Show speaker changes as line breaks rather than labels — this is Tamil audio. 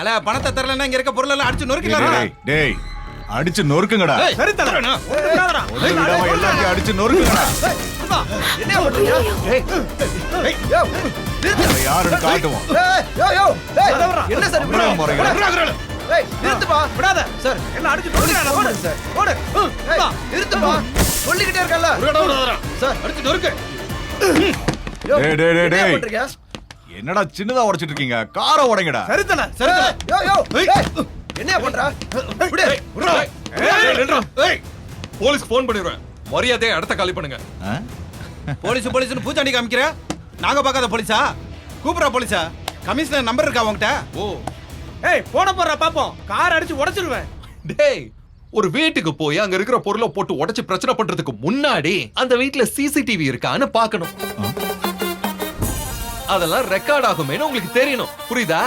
தல பணத்தை தரலன்னா இங்க இருக்க பொருள் எல்லாம் அடிச்சு நொறுக்கலாம்.
டேய் அடிச்சு நொறுக்குங்கடா.
சரி தல
எல்லாத்தையும் அடிச்சு நொறுக்குங்கடா.
என்ன பண்றீங்க?
யாருன்னு காட்டுவோம்.
என்ன சார் இப்படி
முறைகள்.
ஏய் நிறுத்துப்பா விடாத சார் எல்லாம் அடிச்சு நொறுக்குறா ஓடு சார் ஓடு நிறுத்துப்பா சொல்லிக்கிட்டே இருக்கல்ல சார்
அடிச்சு நொறுக்கு.
டேய் என்னடா சின்னதா உடைச்சிட்டு இருக்கீங்க? காரை உடைங்கடா.
சரி தல என்ன பண்றா
போலீஸ்க்கு போன் பண்ணிடுவேன். மரியாதையை இடத்த காலி பண்ணுங்க.
போலீஸ்னு பூச்சாண்டி காமிக்கிற? நாங்க பார்க்காத போலீஸா? கூப்பிடுறா போலீஸா? கமிஷனர் நம்பர் இருக்கா உங்ககிட்ட?
ஓ
ஏய் போன போறா பாப்போம் கார் அடிச்சு உடைச்சிடுவேன்.
டேய் ஒரு வீட்டுக்கு போய் அங்க இருக்கிற பொருளை போட்டு உடைச்சு பிரச்சனை பண்றதுக்கு முன்னாடி அந்த வீட்ல சிசிடிவி இருக்கான்னு பார்க்கணும். அதெல்லாம் ரெக்கார்ட் ஆகுமேன்னு உங்களுக்கு தெரியணும். புரியுதா?